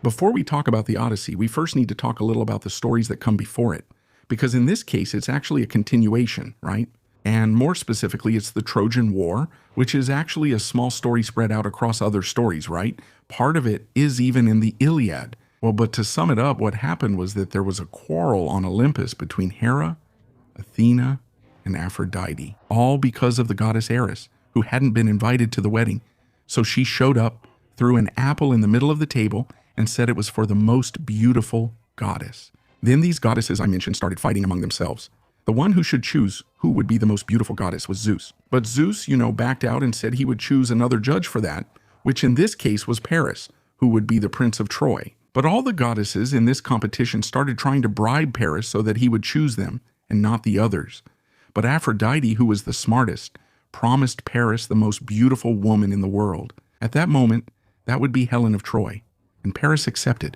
Before we talk about the Odyssey, we first need to talk a little about the stories that come before it, because in this case, it's actually a continuation, right? And more specifically, it's the Trojan War, which is actually a small story spread out across other stories, right? Part of it is even in the Iliad. Well, but to sum it up, what happened was that there was a quarrel on Olympus between Hera, Athena, and Aphrodite, all because of the goddess Eris, who hadn't been invited to the wedding. So she showed up, threw an apple in the middle of the table, and said it was for the most beautiful goddess. Then these goddesses I mentioned started fighting among themselves. The one who should choose who would be the most beautiful goddess was Zeus. But Zeus, backed out and said he would choose another judge for that, which in this case was Paris, who would be the prince of Troy. But all the goddesses in this competition started trying to bribe Paris so that he would choose them and not the others. But Aphrodite, who was the smartest, promised Paris the most beautiful woman in the world. At that moment, that would be Helen of Troy. And Paris accepted.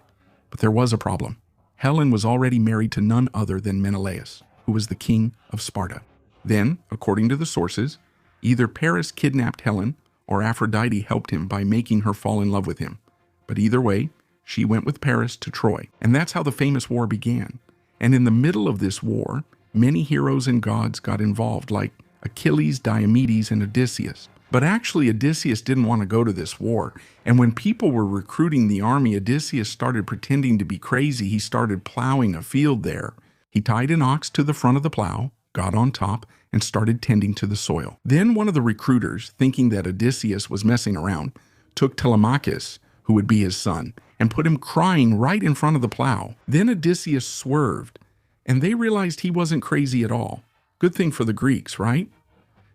But there was a problem. Helen was already married to none other than Menelaus, who was the king of Sparta. Then, according to the sources, either Paris kidnapped Helen or Aphrodite helped him by making her fall in love with him. But either way, she went with Paris to Troy. And that's how the famous war began. And in the middle of this war, many heroes and gods got involved, like Achilles, Diomedes, and Odysseus. But actually, Odysseus didn't want to go to this war. And when people were recruiting the army, Odysseus started pretending to be crazy. He started plowing a field there. He tied an ox to the front of the plow, got on top, and started tending to the soil. Then one of the recruiters, thinking that Odysseus was messing around, took Telemachus, who would be his son, and put him crying right in front of the plow. Then Odysseus swerved, and they realized he wasn't crazy at all. Good thing for the Greeks, right?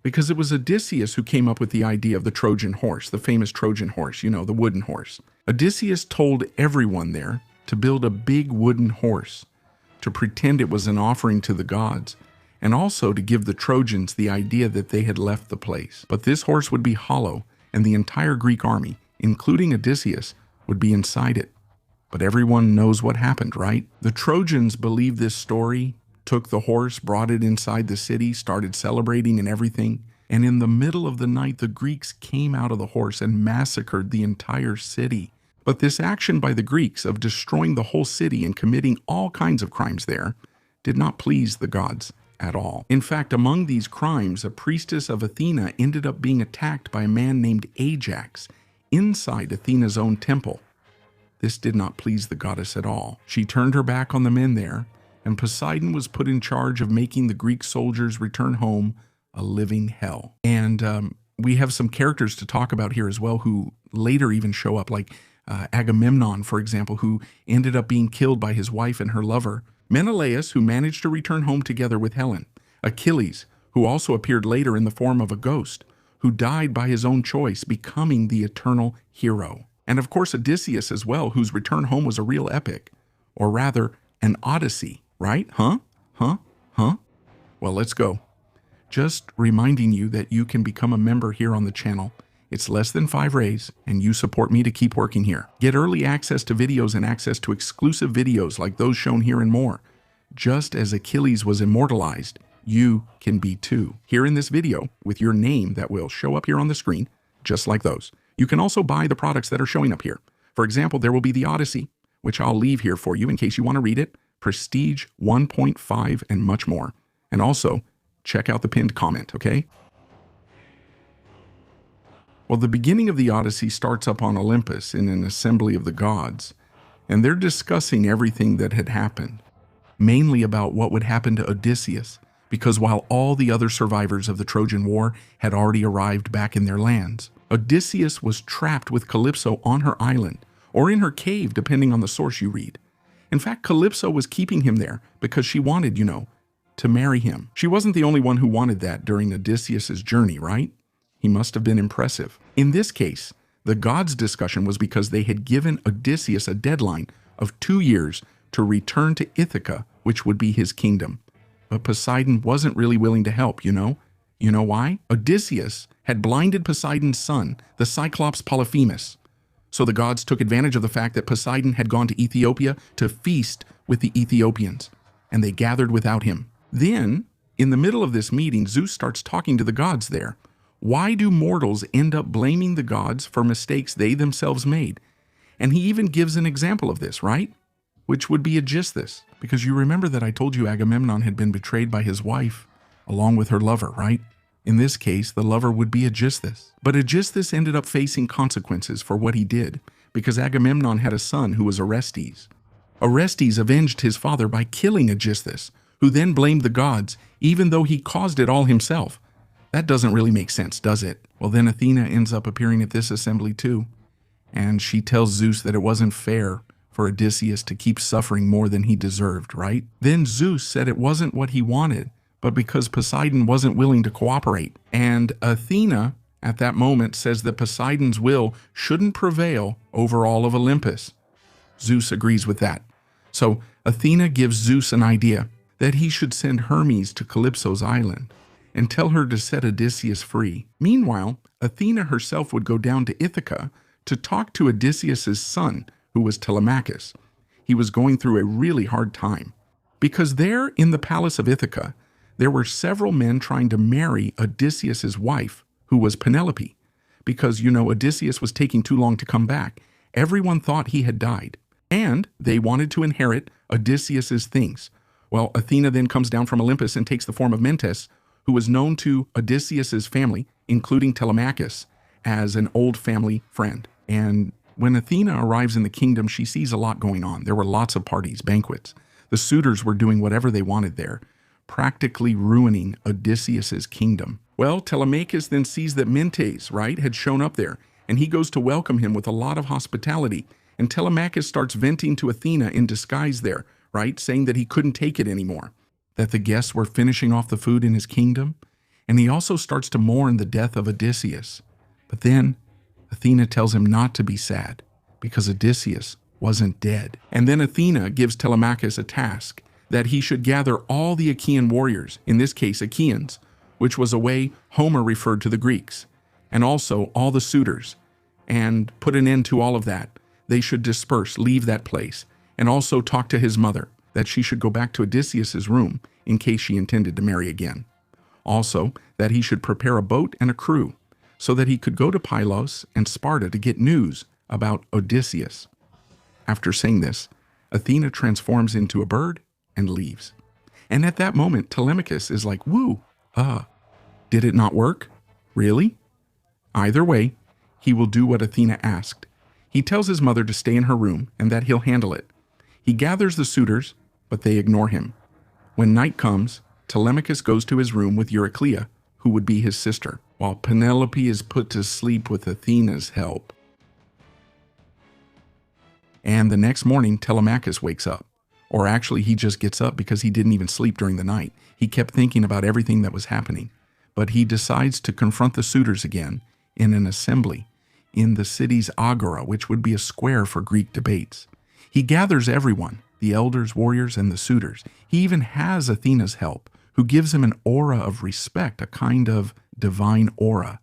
Because it was Odysseus who came up with the idea of the Trojan horse, the famous Trojan horse, the wooden horse. Odysseus told everyone there to build a big wooden horse, to pretend it was an offering to the gods, and also to give the Trojans the idea that they had left the place. But this horse would be hollow, and the entire Greek army, including Odysseus, would be inside it. But everyone knows what happened, right? The Trojans believed this story, took the horse, brought it inside the city, started celebrating and everything. And in the middle of the night, the Greeks came out of the horse and massacred the entire city. But this action by the Greeks of destroying the whole city and committing all kinds of crimes there did not please the gods at all. In fact, among these crimes, a priestess of Athena ended up being attacked by a man named Ajax inside Athena's own temple. This did not please the goddess at all. She turned her back on the men there, and Poseidon was put in charge of making the Greek soldiers return home a living hell. And we have some characters to talk about here as well who later even show up, like Agamemnon, for example, who ended up being killed by his wife and her lover. Menelaus, who managed to return home together with Helen. Achilles, who also appeared later in the form of a ghost, who died by his own choice, becoming the eternal hero. And of course, Odysseus as well, whose return home was a real epic, or rather, an Odyssey, right? Huh? Well, let's go. Just reminding you that you can become a member here on the channel. It's less than 5 rays, and you support me to keep working here. Get early access to videos and access to exclusive videos like those shown here and more. Just as Achilles was immortalized, you can be too. Here in this video, with your name that will show up here on the screen, just like those. You can also buy the products that are showing up here. For example, there will be the Odyssey, which I'll leave here for you in case you want to read it, Prestige 1.5, and much more. And also, check out the pinned comment, okay? Well, the beginning of the Odyssey starts up on Olympus in an assembly of the gods, and they're discussing everything that had happened, mainly about what would happen to Odysseus, because while all the other survivors of the Trojan War had already arrived back in their lands, Odysseus was trapped with Calypso on her island, or in her cave, depending on the source you read. In fact, Calypso was keeping him there because she wanted, to marry him. She wasn't the only one who wanted that during Odysseus's journey, right? He must have been impressive. In this case, the gods' discussion was because they had given Odysseus a deadline of 2 years to return to Ithaca, which would be his kingdom. But Poseidon wasn't really willing to help, You know why? Odysseus had blinded Poseidon's son, the Cyclops Polyphemus. So the gods took advantage of the fact that Poseidon had gone to Ethiopia to feast with the Ethiopians, and they gathered without him. Then, in the middle of this meeting, Zeus starts talking to the gods there. Why do mortals end up blaming the gods for mistakes they themselves made? And he even gives an example of this, right? Which would be Aegisthus, because you remember that I told you Agamemnon had been betrayed by his wife, along with her lover, right? In this case, the lover would be Aegisthus. But Aegisthus ended up facing consequences for what he did, because Agamemnon had a son who was Orestes. Orestes avenged his father by killing Aegisthus, who then blamed the gods, even though he caused it all himself. That doesn't really make sense, does it? Well, then Athena ends up appearing at this assembly too, and she tells Zeus that it wasn't fair for Odysseus to keep suffering more than he deserved, right? Then Zeus said it wasn't what he wanted, but because Poseidon wasn't willing to cooperate. And Athena, at that moment, says that Poseidon's will shouldn't prevail over all of Olympus. Zeus agrees with that. So Athena gives Zeus an idea that he should send Hermes to Calypso's island and tell her to set Odysseus free. Meanwhile, Athena herself would go down to Ithaca to talk to Odysseus's son, who was Telemachus. He was going through a really hard time, because there in the palace of Ithaca, there were several men trying to marry Odysseus's wife, who was Penelope, because, Odysseus was taking too long to come back. Everyone thought he had died, and they wanted to inherit Odysseus's things. Well, Athena then comes down from Olympus and takes the form of Mentes, who was known to Odysseus's family, including Telemachus, as an old family friend. And when Athena arrives in the kingdom, she sees a lot going on. There were lots of parties, banquets. The suitors were doing whatever they wanted there, practically ruining Odysseus's kingdom. Well, Telemachus then sees that Mentes, right, had shown up there, and he goes to welcome him with a lot of hospitality. And Telemachus starts venting to Athena in disguise there, right, saying that he couldn't take it anymore, that the guests were finishing off the food in his kingdom, and he also starts to mourn the death of Odysseus. But then Athena tells him not to be sad, because Odysseus wasn't dead. And then Athena gives Telemachus a task, that he should gather all the Achaean warriors, in this case Achaeans, which was a way Homer referred to the Greeks, and also all the suitors, and put an end to all of that. They should disperse, leave that place, and also talk to his mother, that she should go back to Odysseus's room in case she intended to marry again. Also, that he should prepare a boat and a crew, so that he could go to Pylos and Sparta to get news about Odysseus. After saying this, Athena transforms into a bird and leaves. And at that moment, Telemachus is like, woo, did it not work? Really? Either way, he will do what Athena asked. He tells his mother to stay in her room and that he'll handle it. He gathers the suitors, but they ignore him. When night comes, Telemachus goes to his room with Euryclea, who would be his sister, while Penelope is put to sleep with Athena's help. And the next morning, Telemachus wakes up. Or actually, he just gets up because he didn't even sleep during the night. He kept thinking about everything that was happening. But he decides to confront the suitors again in an assembly in the city's agora, which would be a square for Greek debates. He gathers everyone, the elders, warriors, and the suitors. He even has Athena's help, who gives him an aura of respect, a kind of divine aura.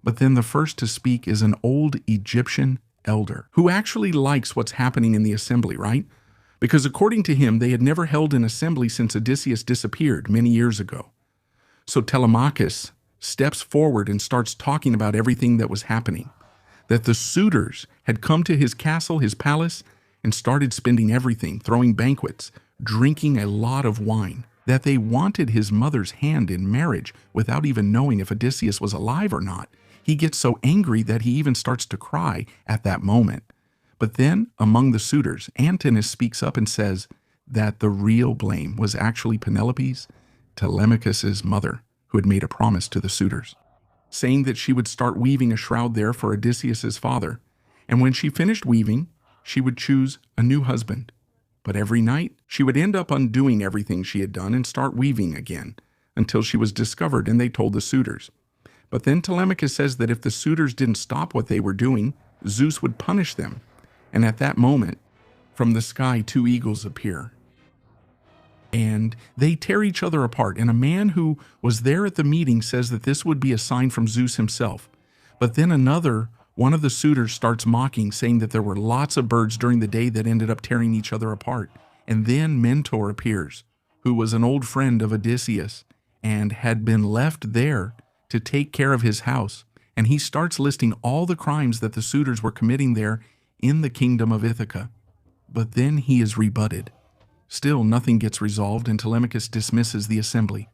But then the first to speak is an old Egyptian elder, who actually likes what's happening in the assembly, right? Because according to him, they had never held an assembly since Odysseus disappeared many years ago. So Telemachus steps forward and starts talking about everything that was happening, that the suitors had come to his castle, his palace, and started spending everything, throwing banquets, drinking a lot of wine, that they wanted his mother's hand in marriage without even knowing if Odysseus was alive or not. He gets so angry that he even starts to cry at that moment. But then, among the suitors, Antinous speaks up and says that the real blame was actually Penelope's, Telemachus's mother, who had made a promise to the suitors, saying that she would start weaving a shroud there for Odysseus's father, and when she finished weaving, she would choose a new husband. But every night, she would end up undoing everything she had done and start weaving again, until she was discovered and they told the suitors. But then Telemachus says that if the suitors didn't stop what they were doing, Zeus would punish them. And at that moment, from the sky, 2 eagles appear. And they tear each other apart. And a man who was there at the meeting says that this would be a sign from Zeus himself. But then one of the suitors starts mocking, saying that there were lots of birds during the day that ended up tearing each other apart. And then Mentor appears, who was an old friend of Odysseus and had been left there to take care of his house. And he starts listing all the crimes that the suitors were committing there in the kingdom of Ithaca. But then he is rebutted. Still, nothing gets resolved and Telemachus dismisses the assembly.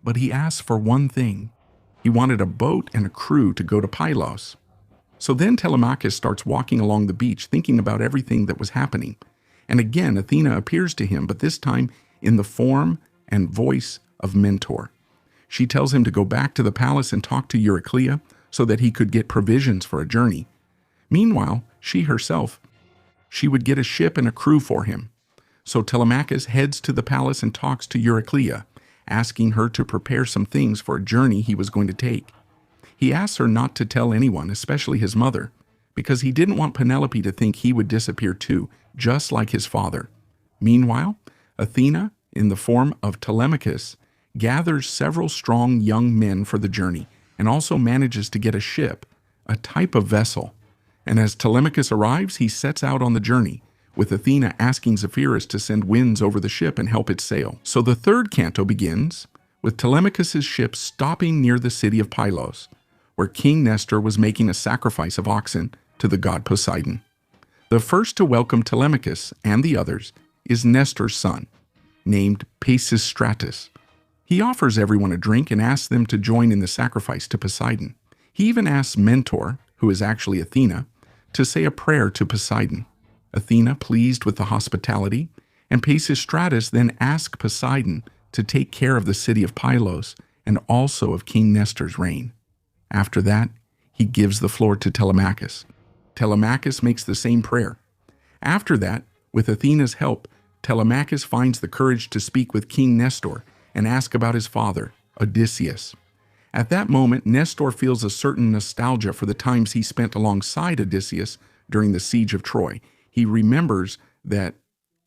But he asks for one thing. He wanted a boat and a crew to go to Pylos. So then Telemachus starts walking along the beach thinking about everything that was happening. And again, Athena appears to him, but this time in the form and voice of Mentor. She tells him to go back to the palace and talk to Euryclea so that he could get provisions for a journey. Meanwhile, she herself, she would get a ship and a crew for him. So Telemachus heads to the palace and talks to Euryclea, asking her to prepare some things for a journey he was going to take. He asks her not to tell anyone, especially his mother, because he didn't want Penelope to think he would disappear too, just like his father. Meanwhile, Athena, in the form of Telemachus, gathers several strong young men for the journey and also manages to get a ship, a type of vessel. And as Telemachus arrives, he sets out on the journey, with Athena asking Zephyrus to send winds over the ship and help it sail. So the third canto begins with Telemachus' ship stopping near the city of Pylos, where King Nestor was making a sacrifice of oxen to the god Poseidon. The first to welcome Telemachus and the others is Nestor's son, named Pisistratus. He offers everyone a drink and asks them to join in the sacrifice to Poseidon. He even asks Mentor, who is actually Athena, to say a prayer to Poseidon. Athena, pleased with the hospitality, and Pisistratus then asks Poseidon to take care of the city of Pylos and also of King Nestor's reign. After that, he gives the floor to Telemachus. Telemachus makes the same prayer. After that, with Athena's help, Telemachus finds the courage to speak with King Nestor and ask about his father, Odysseus. At that moment, Nestor feels a certain nostalgia for the times he spent alongside Odysseus during the siege of Troy. He remembers that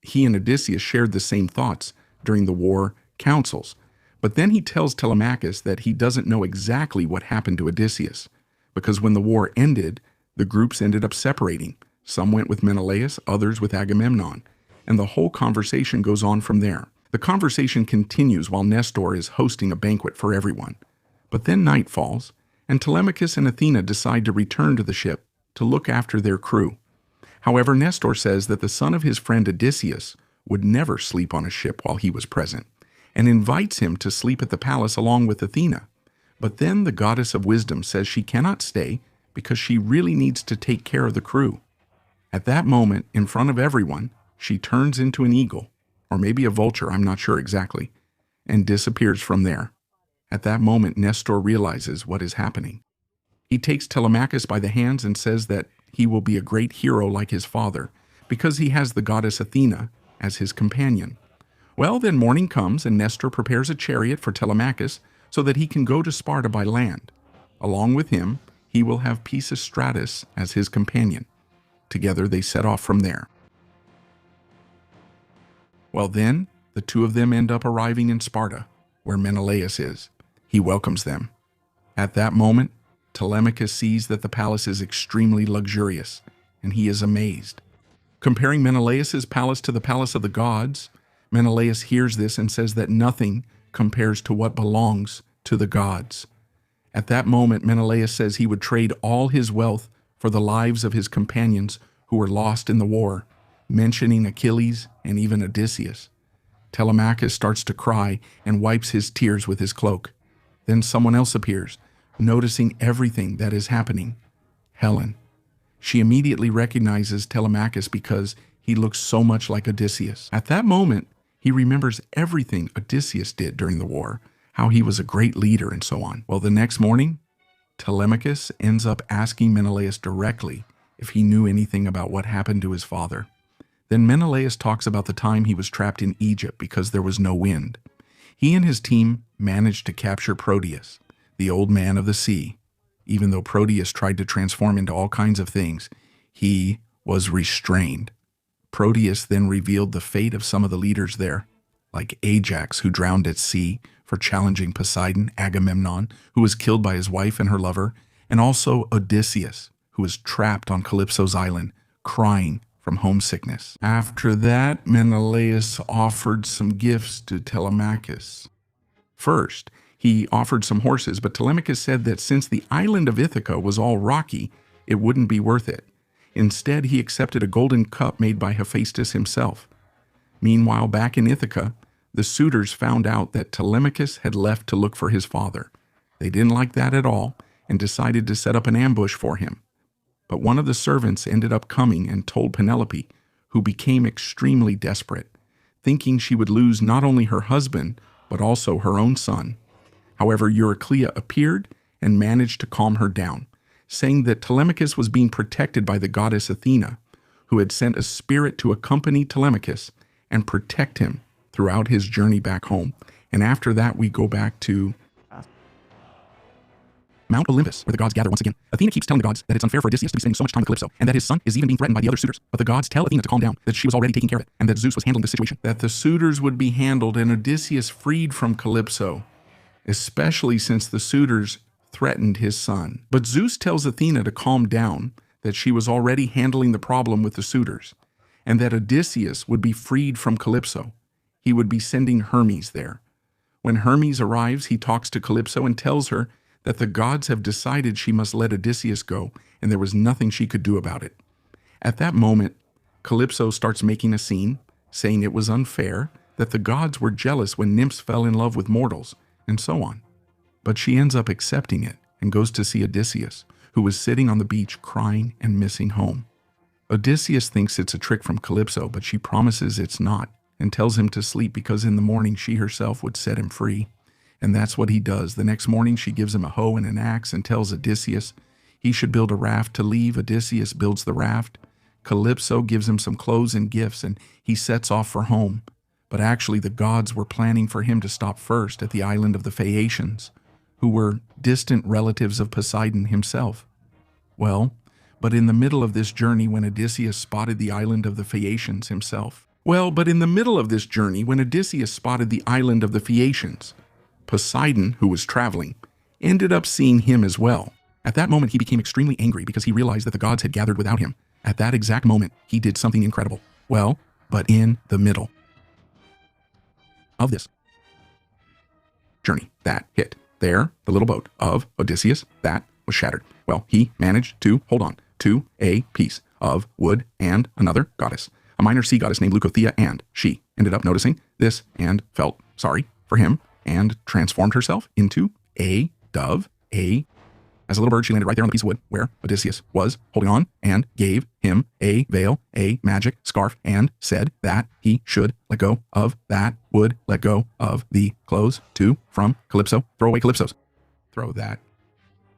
he and Odysseus shared the same thoughts during the war councils. But then he tells Telemachus that he doesn't know exactly what happened to Odysseus, because when the war ended, the groups ended up separating. Some went with Menelaus, others with Agamemnon, and the whole conversation goes on from there. The conversation continues while Nestor is hosting a banquet for everyone. But then night falls, and Telemachus and Athena decide to return to the ship to look after their crew. However, Nestor says that the son of his friend Odysseus would never sleep on a ship while he was present, and invites him to sleep at the palace along with Athena. But then the goddess of wisdom says she cannot stay because she really needs to take care of the crew. At that moment, in front of everyone, she turns into an eagle, or maybe a vulture, I'm not sure exactly, and disappears from there. At that moment, Nestor realizes what is happening. He takes Telemachus by the hands and says that he will be a great hero like his father, because he has the goddess Athena as his companion. Well, then morning comes, and Nestor prepares a chariot for Telemachus so that he can go to Sparta by land. Along with him, he will have Pisistratus as his companion. Together they set off from there. Well then, the two of them end up arriving in Sparta, where Menelaus is. He welcomes them. At that moment, Telemachus sees that the palace is extremely luxurious, and he is amazed. Comparing Menelaus's palace to the palace of the gods, Menelaus hears this and says that nothing compares to what belongs to the gods. At that moment, Menelaus says he would trade all his wealth for the lives of his companions who were lost in the war, mentioning Achilles and even Odysseus. Telemachus starts to cry and wipes his tears with his cloak. Then someone else appears, noticing everything that is happening. Helen. She immediately recognizes Telemachus because he looks so much like Odysseus. At that moment, he remembers everything Odysseus did during the war, how he was a great leader and so on. Well, the next morning, Telemachus ends up asking Menelaus directly if he knew anything about what happened to his father. Then Menelaus talks about the time he was trapped in Egypt because there was no wind. He and his team managed to capture Proteus, the old man of the sea. Even though Proteus tried to transform into all kinds of things, he was restrained. Proteus then revealed the fate of some of the leaders there, like Ajax, who drowned at sea for challenging Poseidon, Agamemnon, who was killed by his wife and her lover, and also Odysseus, who was trapped on Calypso's island, crying from homesickness. After that, Menelaus offered some gifts to Telemachus. First, he offered some horses, but Telemachus said that since the island of Ithaca was all rocky, it wouldn't be worth it. Instead, he accepted a golden cup made by Hephaestus himself. Meanwhile, back in Ithaca, the suitors found out that Telemachus had left to look for his father. They didn't like that at all and decided to set up an ambush for him. But one of the servants ended up coming and told Penelope, who became extremely desperate, thinking she would lose not only her husband, but also her own son. However, Euryclea appeared and managed to calm her down, saying that Telemachus was being protected by the goddess Athena, who had sent a spirit to accompany Telemachus and protect him throughout his journey back home. And after that, we go back to Mount Olympus, where the gods gather once again. Athena keeps telling the gods that it's unfair for Odysseus to be spending so much time with Calypso, and that his son is even being threatened by the other suitors. But the gods tell Athena to calm down, that she was already taking care of it, and that Zeus was handling the situation. That the suitors would be handled and Odysseus freed from Calypso, especially since the suitors threatened his son. But Zeus tells Athena to calm down, that she was already handling the problem with the suitors, and that Odysseus would be freed from Calypso. He would be sending Hermes there. When Hermes arrives, he talks to Calypso and tells her that the gods have decided she must let Odysseus go, and there was nothing she could do about it. At that moment, Calypso starts making a scene, saying it was unfair, that the gods were jealous when nymphs fell in love with mortals, and so on. But she ends up accepting it and goes to see Odysseus, who was sitting on the beach crying and missing home. Odysseus thinks it's a trick from Calypso, but she promises it's not, and tells him to sleep because in the morning she herself would set him free. And that's what he does. The next morning she gives him a hoe and an axe and tells Odysseus he should build a raft to leave. Odysseus builds the raft. Calypso gives him some clothes and gifts, and he sets off for home. But actually the gods were planning for him to stop first at the island of the Phaeacians, who were distant relatives of Poseidon himself. Well, but in the middle of this journey when Odysseus spotted the island of the Phaeacians, Poseidon, who was traveling, ended up seeing him as well. At that moment, he became extremely angry because he realized that the gods had gathered without him. At that exact moment, he did something incredible. Well, but in the middle of this journey that hit there, the little boat of Odysseus, that was shattered. Well, he managed to hold on to a piece of wood and another goddess, a minor sea goddess named Leucothea, and she ended up noticing this and felt sorry for him and transformed herself into a dove. As a little bird, she landed right there on the piece of wood where Odysseus was holding on and gave him a veil, a magic scarf, and said that he should let go of that wood, let go of the clothes from Calypso, throw away Calypso's, throw that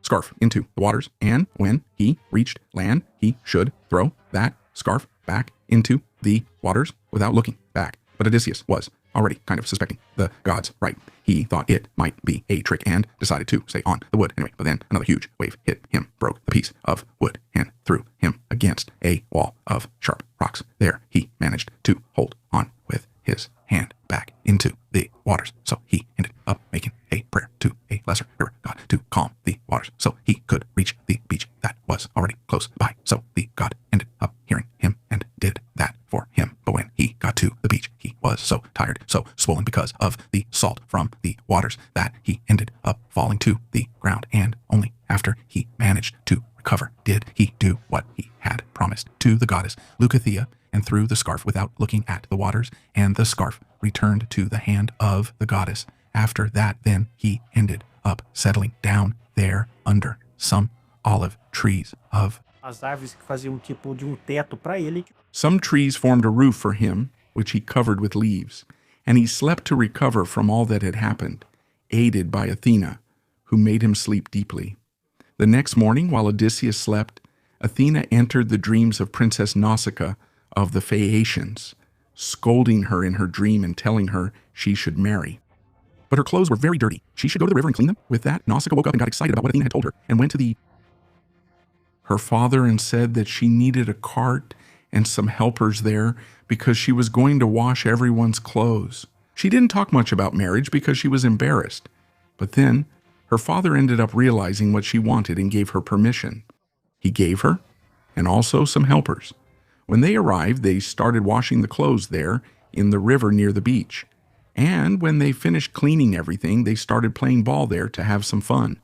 scarf into the waters, and when he reached land, he should throw that scarf back into the waters without looking back. But Odysseus was already kind of suspecting the gods, right? He thought it might be a trick and decided to stay on the wood anyway. But then another huge wave hit him, broke the piece of wood, and threw him against a wall of sharp rocks. There he managed to hold on with his hand back into the waters. So he ended up making a prayer to a lesser river god to calm the waters so he could reach the beach that was already close by. So the god ended up hearing him and did that for him. But when he got to the beach, he was so tired, so swollen because of the salt from the waters, that he ended up falling to the ground. And only after he managed to recover did he do what he had promised to the goddess Leucothea, and threw the scarf without looking at the waters, and the scarf returned to the hand of the goddess. After that, then he ended up settling down there under some olive trees of As árvores que faziam tipo de teto para ele. Some trees formed a roof for him, which he covered with leaves, and he slept to recover from all that had happened, aided by Athena, who made him sleep deeply. The next morning, while Odysseus slept, Athena entered the dreams of Princess Nausicaa of the Phaeacians, scolding her in her dream and telling her she should marry. But her clothes were very dirty. She should go to the river and clean them. With that, Nausicaa woke up and got excited about what Athena had told her, and went to her father and said that she needed a cart and some helpers there because she was going to wash everyone's clothes. She didn't talk much about marriage because she was embarrassed. But then, her father ended up realizing what she wanted and gave her permission. He gave her, and also some helpers. When they arrived, they started washing the clothes there in the river near the beach. And when they finished cleaning everything, they started playing ball there to have some fun.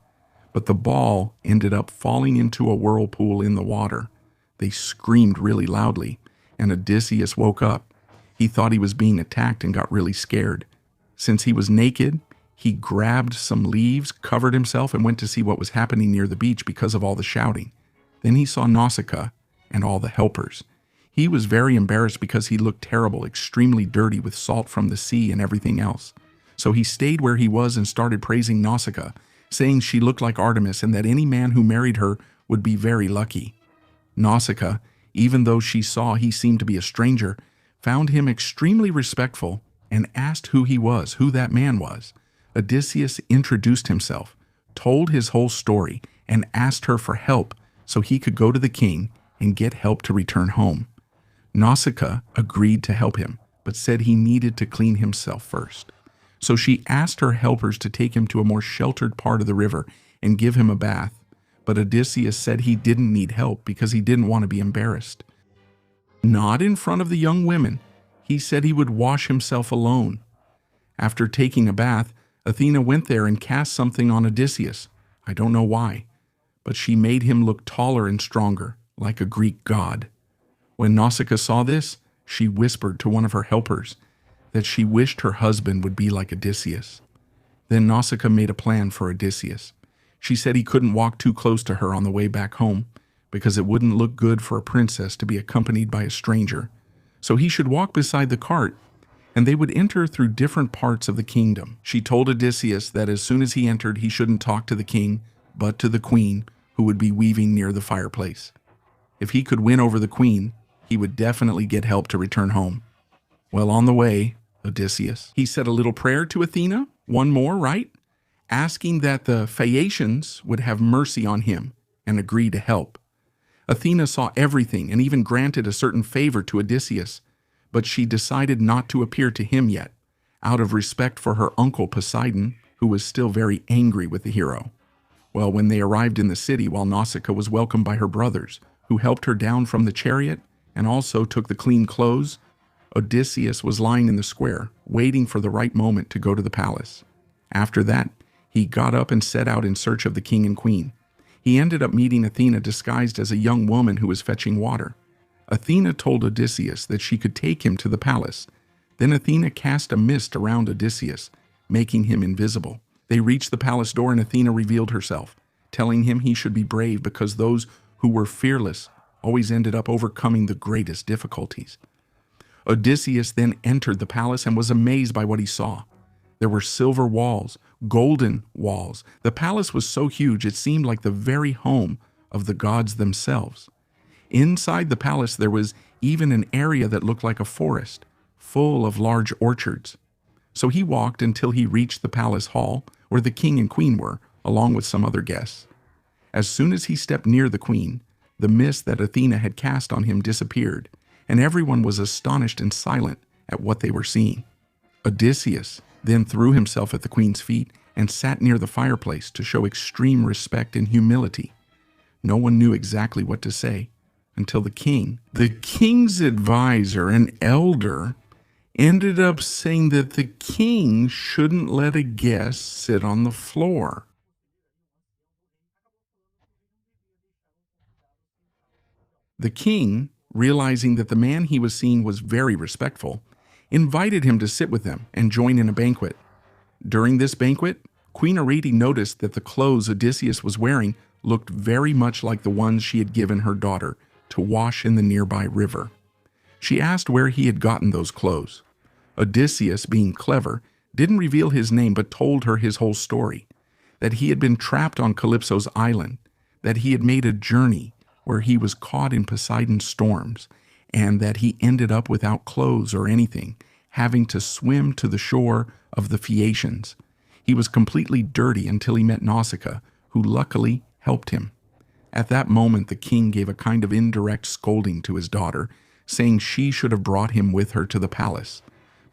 But the ball ended up falling into a whirlpool in the water. They screamed really loudly, and Odysseus woke up. He thought he was being attacked and got really scared. Since he was naked, he grabbed some leaves, covered himself, and went to see what was happening near the beach because of all the shouting. Then he saw Nausicaa and all the helpers. He was very embarrassed because he looked terrible, extremely dirty with salt from the sea and everything else. So he stayed where he was and started praising Nausicaa, saying she looked like Artemis and that any man who married her would be very lucky. Nausicaa, even though she saw he seemed to be a stranger, found him extremely respectful and asked who he was, who that man was. Odysseus introduced himself, told his whole story, and asked her for help so he could go to the king and get help to return home. Nausicaa agreed to help him, but said he needed to clean himself first. So she asked her helpers to take him to a more sheltered part of the river and give him a bath. But Odysseus said he didn't need help because he didn't want to be embarrassed. Not in front of the young women. He said he would wash himself alone. After taking a bath, Athena went there and cast something on Odysseus. I don't know why, but she made him look taller and stronger, like a Greek god. When Nausicaa saw this, she whispered to one of her helpers that she wished her husband would be like Odysseus. Then Nausicaa made a plan for Odysseus. She said he couldn't walk too close to her on the way back home because it wouldn't look good for a princess to be accompanied by a stranger. So he should walk beside the cart, and they would enter through different parts of the kingdom. She told Odysseus that as soon as he entered, he shouldn't talk to the king, but to the queen, who would be weaving near the fireplace. If he could win over the queen, he would definitely get help to return home. Well, on the way, Odysseus, he said a little prayer to Athena, one more, right? Asking that the Phaeacians would have mercy on him and agree to help. Athena saw everything and even granted a certain favor to Odysseus, but she decided not to appear to him yet, out of respect for her uncle Poseidon, who was still very angry with the hero. Well, when they arrived in the city while Nausicaa was welcomed by her brothers, who helped her down from the chariot and also took the clean clothes, Odysseus was lying in the square, waiting for the right moment to go to the palace. After that, he got up and set out in search of the king and queen. He ended up meeting Athena disguised as a young woman who was fetching water. Athena told Odysseus that she could take him to the palace. Then Athena cast a mist around Odysseus, making him invisible. They reached the palace door and Athena revealed herself, telling him he should be brave because those who were fearless always ended up overcoming the greatest difficulties. Odysseus then entered the palace and was amazed by what he saw. There were silver walls, golden walls. The palace was so huge it seemed like the very home of the gods themselves. Inside the palace there was even an area that looked like a forest, full of large orchards. So he walked until he reached the palace hall where the king and queen were, along with some other guests. As soon as he stepped near the queen, the mist that Athena had cast on him disappeared, and everyone was astonished and silent at what they were seeing. Odysseus then threw himself at the queen's feet and sat near the fireplace to show extreme respect and humility. No one knew exactly what to say until the king's advisor, an elder, ended up saying that the king shouldn't let a guest sit on the floor. The king, realizing that the man he was seeing was very respectful, invited him to sit with them and join in a banquet. During this banquet, Queen Arete noticed that the clothes Odysseus was wearing looked very much like the ones she had given her daughter to wash in the nearby river. She asked where he had gotten those clothes. Odysseus, being clever, didn't reveal his name but told her his whole story, that he had been trapped on Calypso's island, that he had made a journey where he was caught in Poseidon's storms, and that he ended up without clothes or anything, having to swim to the shore of the Phaeacians. He was completely dirty until he met Nausicaa, who luckily helped him. At that moment, the king gave a kind of indirect scolding to his daughter, saying she should have brought him with her to the palace.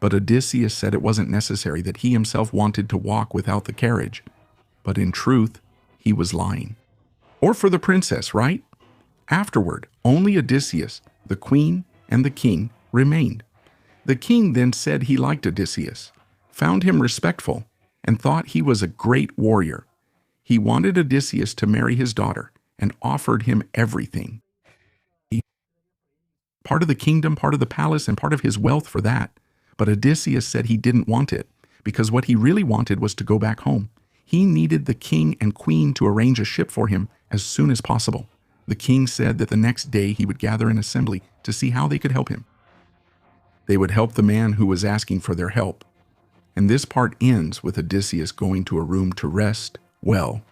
But Odysseus said it wasn't necessary, that he himself wanted to walk without the carriage. But in truth, he was lying. Or for the princess, right? Afterward, only Odysseus, the queen, and the king remained. The king then said he liked Odysseus, found him respectful, and thought he was a great warrior. He wanted Odysseus to marry his daughter and offered him everything. part of the kingdom, part of the palace, and part of his wealth for that. But Odysseus said he didn't want it, because what he really wanted was to go back home. He needed the king and queen to arrange a ship for him as soon as possible. The king said that the next day he would gather an assembly to see how they could help him. They would help the man who was asking for their help. And this part ends with Odysseus going to a room to rest well.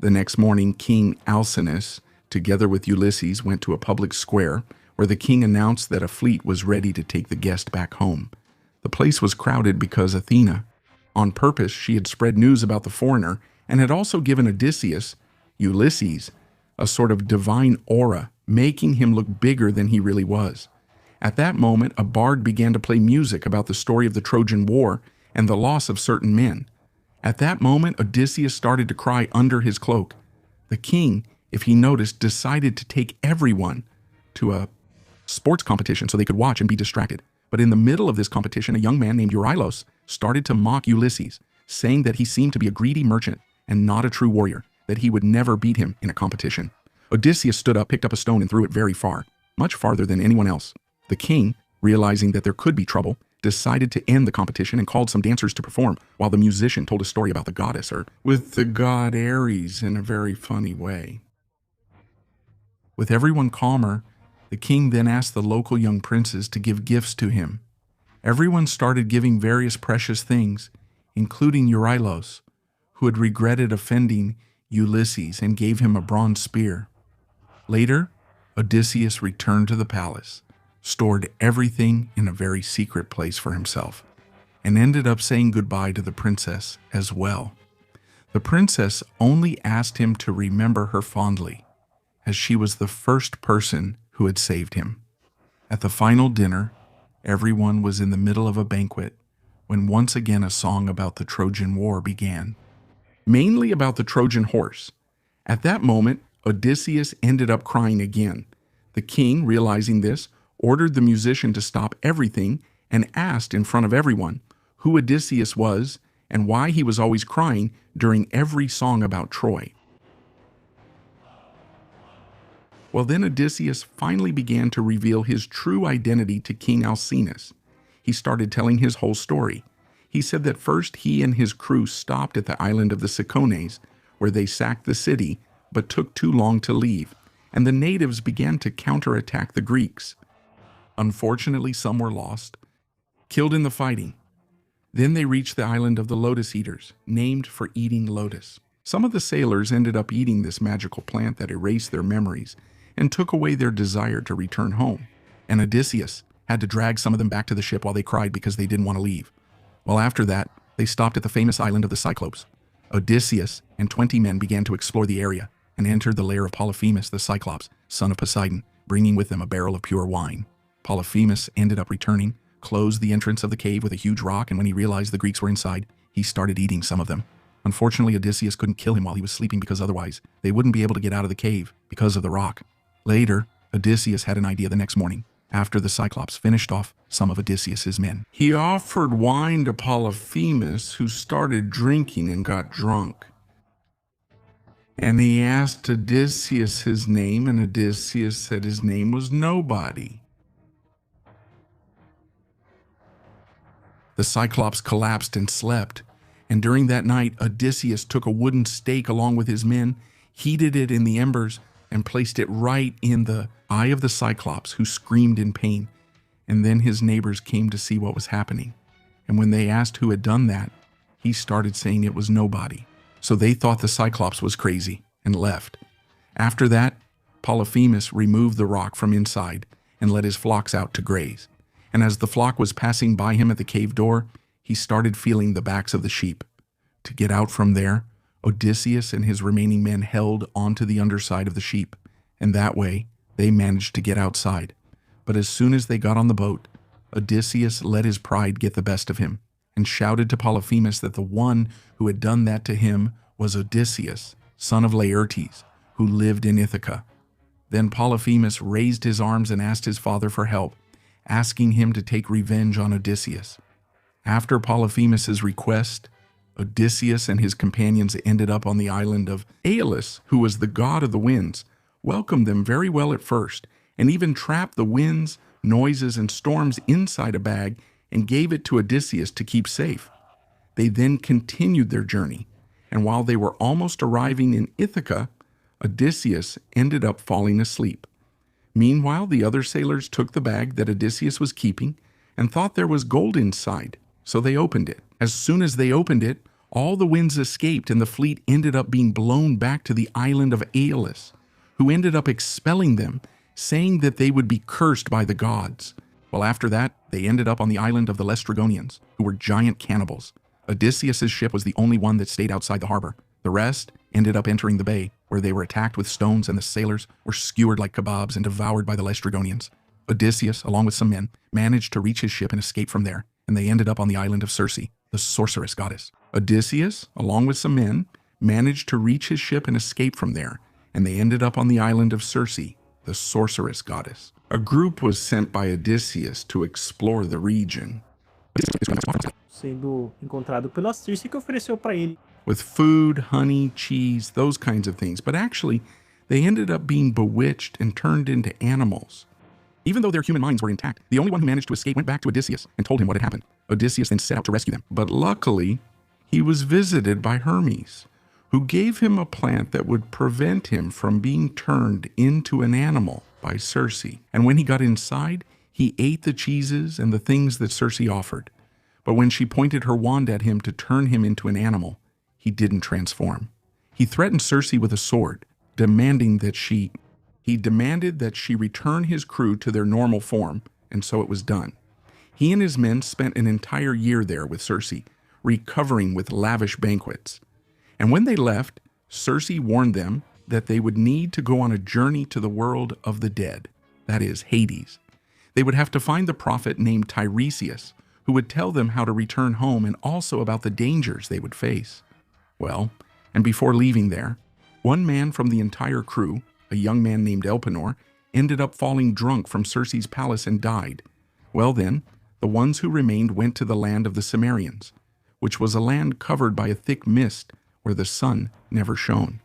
The next morning, King Alcinous, together with Ulysses, went to a public square where the king announced that a fleet was ready to take the guest back home. The place was crowded because Athena, on purpose, she had spread news about the foreigner and had also given Odysseus, Ulysses, a sort of divine aura, making him look bigger than he really was. At that moment, a bard began to play music about the story of the Trojan War and the loss of certain men. At that moment, Odysseus started to cry under his cloak. The king, if he noticed, decided to take everyone to a sports competition so they could watch and be distracted. But in the middle of this competition, a young man named Eurylos started to mock Ulysses, saying that he seemed to be a greedy merchant and not a true warrior, that he would never beat him in a competition. Odysseus stood up, picked up a stone, and threw it very far, much farther than anyone else. The king, realizing that there could be trouble, decided to end the competition and called some dancers to perform, while the musician told a story about the goddess, or with the god Ares, in a very funny way. With everyone calmer, the king then asked the local young princes to give gifts to him. Everyone started giving various precious things, including Eurylos, who had regretted offending Ulysses and gave him a bronze spear. Later, Odysseus returned to the palace, stored everything in a very secret place for himself, and ended up saying goodbye to the princess as well. The princess only asked him to remember her fondly, as she was the first person who had saved him. At the final dinner, everyone was in the middle of a banquet when once again a song about the Trojan War began, mainly about the Trojan horse. At that moment, Odysseus ended up crying again. The king, realizing this, ordered the musician to stop everything and asked in front of everyone who Odysseus was and why he was always crying during every song about Troy. Well, then Odysseus finally began to reveal his true identity to King Alcinous. He started telling his whole story. He said that first he and his crew stopped at the island of the Cicones, where they sacked the city, but took too long to leave, and the natives began to counterattack the Greeks. Unfortunately, some were lost, killed in the fighting. Then they reached the island of the lotus eaters, named for eating lotus. Some of the sailors ended up eating this magical plant that erased their memories and took away their desire to return home. And Odysseus had to drag some of them back to the ship while they cried because they didn't want to leave. Well, after that, they stopped at the famous island of the Cyclopes. Odysseus and 20 men began to explore the area and entered the lair of Polyphemus the Cyclops, son of Poseidon, bringing with them a barrel of pure wine. Polyphemus ended up returning, closed the entrance of the cave with a huge rock, and when he realized the Greeks were inside, he started eating some of them. Unfortunately, Odysseus couldn't kill him while he was sleeping because otherwise they wouldn't be able to get out of the cave because of the rock. Later, Odysseus had an idea the next morning, after the Cyclops finished off some of Odysseus's men. He offered wine to Polyphemus, who started drinking and got drunk. And he asked Odysseus his name, and Odysseus said his name was Nobody. The Cyclops collapsed and slept, and during that night, Odysseus took a wooden stake along with his men, heated it in the embers, and placed it right in the eye of the Cyclops, who screamed in pain. And then his neighbors came to see what was happening. And when they asked who had done that, he started saying it was Nobody. So they thought the Cyclops was crazy and left. After that, Polyphemus removed the rock from inside and led his flocks out to graze. And as the flock was passing by him at the cave door, he started feeling the backs of the sheep. To get out from there, Odysseus and his remaining men held onto the underside of the sheep, and that way they managed to get outside. But as soon as they got on the boat, Odysseus let his pride get the best of him and shouted to Polyphemus that the one who had done that to him was Odysseus, son of Laertes, who lived in Ithaca. Then Polyphemus raised his arms and asked his father for help, asking him to take revenge on Odysseus. After Polyphemus's request, Odysseus and his companions ended up on the island of Aeolus, who was the god of the winds, welcomed them very well at first, and even trapped the winds, noises, and storms inside a bag and gave it to Odysseus to keep safe. They then continued their journey, and while they were almost arriving in Ithaca, Odysseus ended up falling asleep. Meanwhile, the other sailors took the bag that Odysseus was keeping and thought there was gold inside, so they opened it. As soon as they opened it, all the winds escaped and the fleet ended up being blown back to the island of Aeolus, who ended up expelling them, saying that they would be cursed by the gods. Well, after that, they ended up on the island of the Laestrygonians, who were giant cannibals. Odysseus' ship was the only one that stayed outside the harbor. The rest ended up entering the bay, where they were attacked with stones and the sailors were skewered like kebabs and devoured by the Laestrygonians. Odysseus, along with some men, managed to reach his ship and escape from there, and they ended up on the island of Circe, the sorceress goddess. Odysseus, along with some men, managed to reach his ship and escape from there, and they ended up on the island of Circe, the sorceress goddess. A group was sent by Odysseus to explore the region, sendo encontrado pela Circe, que ofereceu para ele with food, honey, cheese, those kinds of things. But actually, they ended up being bewitched and turned into animals. Even though their human minds were intact, the only one who managed to escape went back to Odysseus and told him what had happened. Odysseus then set out to rescue them. But luckily, he was visited by Hermes, who gave him a plant that would prevent him from being turned into an animal by Circe. And when he got inside, he ate the cheeses and the things that Circe offered. But when she pointed her wand at him to turn him into an animal, he didn't transform. He threatened Circe with a sword, demanded that she return his crew to their normal form, and so it was done. He and his men spent an entire year there with Circe, recovering with lavish banquets. And when they left, Circe warned them that they would need to go on a journey to the world of the dead, that is, Hades. They would have to find the prophet named Tiresias, who would tell them how to return home and also about the dangers they would face. Well, and before leaving there, one man from the entire crew, a young man named Elpenor, ended up falling drunk from Circe's palace and died. Well then, the ones who remained went to the land of the Cimmerians, which was a land covered by a thick mist where the sun never shone.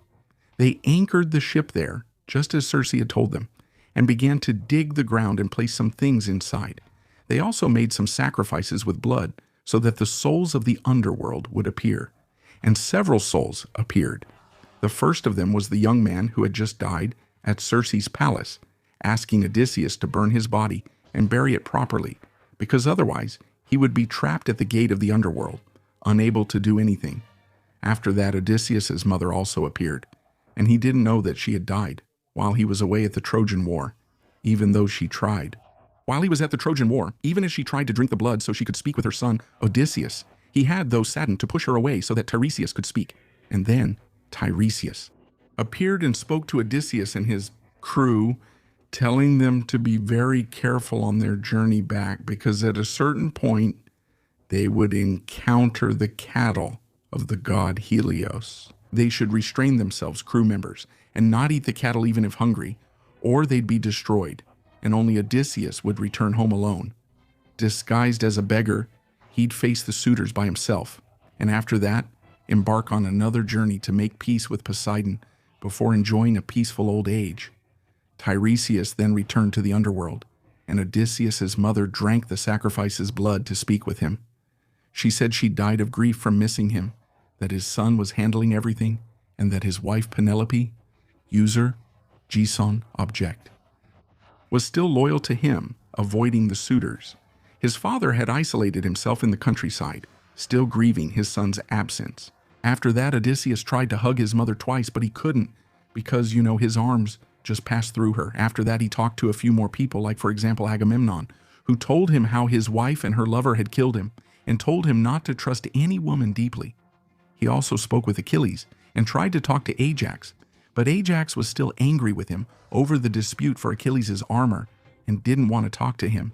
They anchored the ship there, just as Circe had told them, and began to dig the ground and place some things inside. They also made some sacrifices with blood so that the souls of the underworld would appear. And several souls appeared. The first of them was the young man who had just died at Circe's palace, asking Odysseus to burn his body and bury it properly, because otherwise he would be trapped at the gate of the underworld, unable to do anything. After that, Odysseus' mother also appeared, and he didn't know that she had died while he was away at the Trojan War, even though she tried. While he was at the Trojan War, even as she tried to drink the blood so she could speak with her son, Odysseus, he had, though saddened, to push her away so that Tiresias could speak. And then Tiresias appeared and spoke to Odysseus and his crew, telling them to be very careful on their journey back, because at a certain point they would encounter the cattle of the god Helios. They should restrain themselves, crew members, and not eat the cattle even if hungry, or they'd be destroyed, and only Odysseus would return home alone. Disguised as a beggar, he'd face the suitors by himself, and after that, embark on another journey to make peace with Poseidon before enjoying a peaceful old age. Tiresias then returned to the underworld, and Odysseus' mother drank the sacrifice's blood to speak with him. She said she died of grief from missing him, that his son was handling everything, and that his wife Penelope, user, Jason, object, was still loyal to him, avoiding the suitors. His father had isolated himself in the countryside, still grieving his son's absence. After that, Odysseus tried to hug his mother twice, but he couldn't because, his arms just passed through her. After that, he talked to a few more people, like, for example, Agamemnon, who told him how his wife and her lover had killed him and told him not to trust any woman deeply. He also spoke with Achilles and tried to talk to Ajax, but Ajax was still angry with him over the dispute for Achilles' armor and didn't want to talk to him.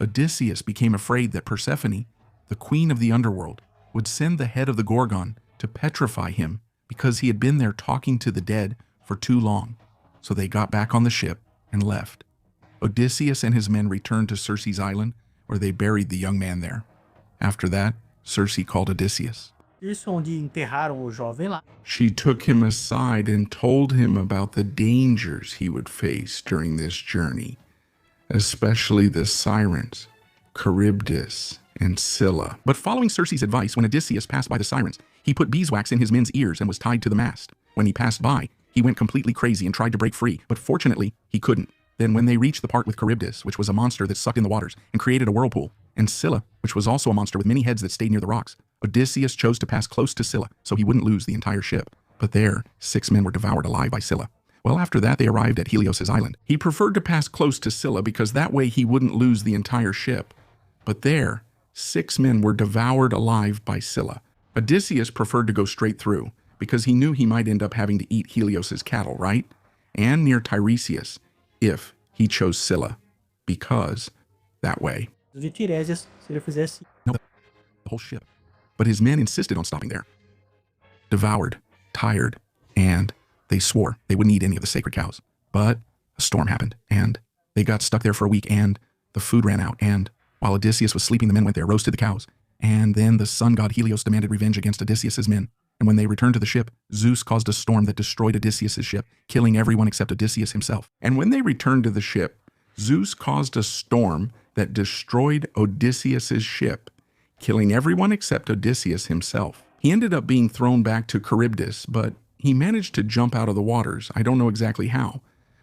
Odysseus became afraid that Persephone, the queen of the underworld, would send the head of the Gorgon to petrify him because he had been there talking to the dead for too long. So they got back on the ship and left. Odysseus and his men returned to Circe's island, where they buried the young man there. After that, Circe called Odysseus. Isso onde enterraram o jovem lá. She took him aside and told him about the dangers he would face during this journey, especially the sirens, Charybdis and Scylla. But following Circe's advice, when Odysseus passed by the sirens, he put beeswax in his men's ears and was tied to the mast. When he passed by, he went completely crazy and tried to break free, but fortunately, he couldn't. Then when they reached the part with Charybdis, which was a monster that sucked in the waters and created a whirlpool, and Scylla, which was also a monster with many heads that stayed near the rocks, Odysseus chose to pass close to Scylla so he wouldn't lose the entire ship. But there, 6 men were devoured alive by Scylla. Well, after that, they arrived at Helios's island. He preferred to pass close to Scylla because that way he wouldn't lose the entire ship. But there, 6 men were devoured alive by Scylla. Odysseus preferred to go straight through because he knew he might end up having to eat Helios's cattle, right? And near Tiresias, if he chose Scylla, because that way. De Tiresias, se ele fizesse. No, the whole ship. But his men insisted on stopping there. Devoured, tired, and they swore they wouldn't eat any of the sacred cows. But a storm happened, and they got stuck there for a week, and the food ran out, and while Odysseus was sleeping, the men went there, roasted the cows. And then the sun god Helios demanded revenge against Odysseus's men. And when they returned to the ship, Zeus caused a storm that destroyed Odysseus's ship, killing everyone except Odysseus himself. And when they returned to the ship, Zeus caused a storm that destroyed Odysseus's ship, killing everyone except Odysseus himself. He ended up being thrown back to Charybdis, but he managed to jump out of the waters. I don't know exactly how,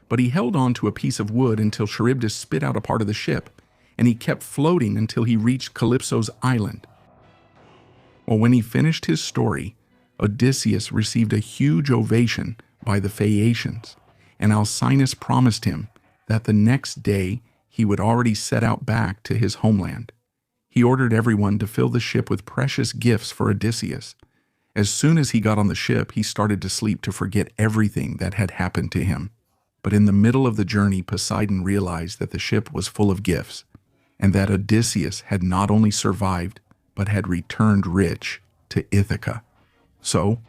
but he held on to a piece of wood until Charybdis spit out a part of the ship, and he kept floating until he reached Calypso's island. Well, when he finished his story, Odysseus received a huge ovation by the Phaeacians, and Alcinous promised him that the next day he would already set out back to his homeland. He ordered everyone to fill the ship with precious gifts for Odysseus. As soon as he got on the ship, he started to sleep to forget everything that had happened to him. But in the middle of the journey, Poseidon realized that the ship was full of gifts, and that Odysseus had not only survived, but had returned rich to Ithaca. So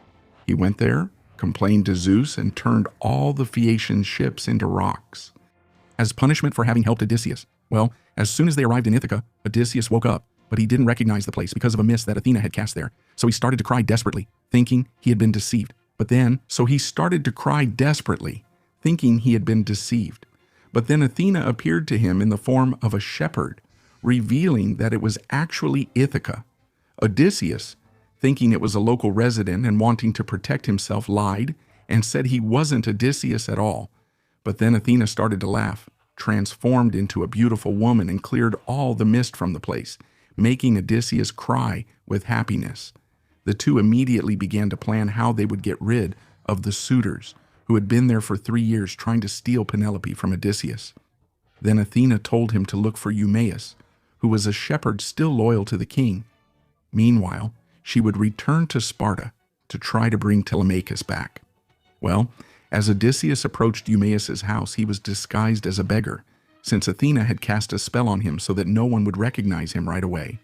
he went there, complained to Zeus, and turned all the Phaeacian ships into rocks. As punishment for having helped Odysseus, well, as soon as they arrived in Ithaca, Odysseus woke up, but he didn't recognize the place because of a mist that Athena had cast there. So he started to cry desperately, thinking he had been deceived. But then Athena appeared to him in the form of a shepherd, revealing that it was actually Ithaca. Odysseus, thinking it was a local resident and wanting to protect himself, lied and said he wasn't Odysseus at all. But then Athena started to laugh, transformed into a beautiful woman, and cleared all the mist from the place, making Odysseus cry with happiness. The two immediately began to plan how they would get rid of the suitors who had been there for 3 years trying to steal Penelope from Odysseus. Then Athena told him to look for Eumaeus, who was a shepherd still loyal to the king. Meanwhile, she would return to Sparta to try to bring Telemachus back. Well, as Odysseus approached Eumaeus's house, he was disguised as a beggar, since Athena had cast a spell on him so that no one would recognize him right away.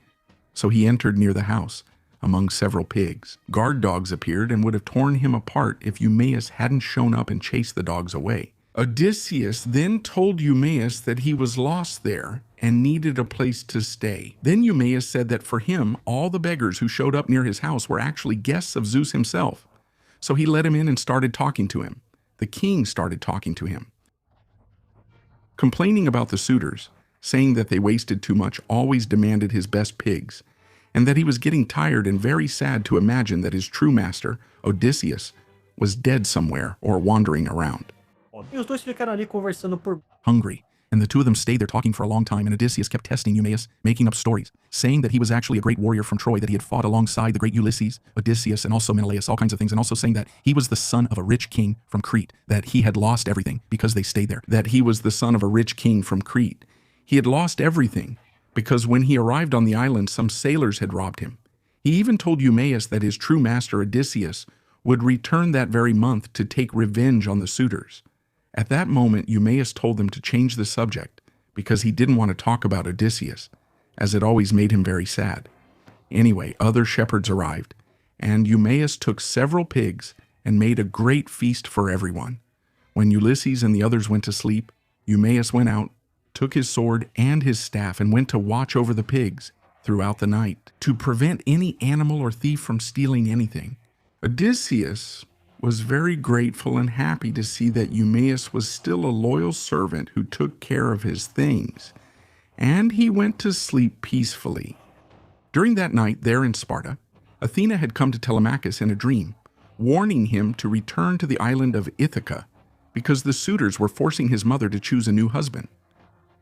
So he entered near the house, among several pigs. Guard dogs appeared and would have torn him apart if Eumaeus hadn't shown up and chased the dogs away. Odysseus then told Eumaeus that he was lost there and needed a place to stay. Then Eumaeus said that for him, all the beggars who showed up near his house were actually guests of Zeus himself. So he let him in and started talking to him. The king started talking to him, complaining about the suitors, saying that they wasted too much, always demanded his best pigs, and that he was getting tired and very sad to imagine that his true master, Odysseus, was dead somewhere or wandering around. E os dois ficaram ali conversando por. Hungry, and the two of them stayed there talking for a long time, and Odysseus kept testing Eumaeus, making up stories, saying that he was actually a great warrior from Troy, that he had fought alongside the great Ulysses, Odysseus, and also Menelaus, all kinds of things, and also saying that he was the son of a rich king from Crete, that he had lost everything because they stayed there, that he was the son of a rich king from Crete. He had lost everything because when he arrived on the island, some sailors had robbed him. He even told Eumaeus that his true master, Odysseus, would return that very month to take revenge on the suitors. At that moment, Eumaeus told them to change the subject because he didn't want to talk about Odysseus, as it always made him very sad. Anyway, other shepherds arrived, and Eumaeus took several pigs and made a great feast for everyone. When Ulysses and the others went to sleep, Eumaeus went out, took his sword and his staff, and went to watch over the pigs. throughout the night to prevent any animal or thief from stealing anything. Odysseus was very grateful and happy to see that Eumaeus was still a loyal servant who took care of his things, and he went to sleep peacefully. During that night there in Sparta, Athena had come to Telemachus in a dream, warning him to return to the island of Ithaca because the suitors were forcing his mother to choose a new husband.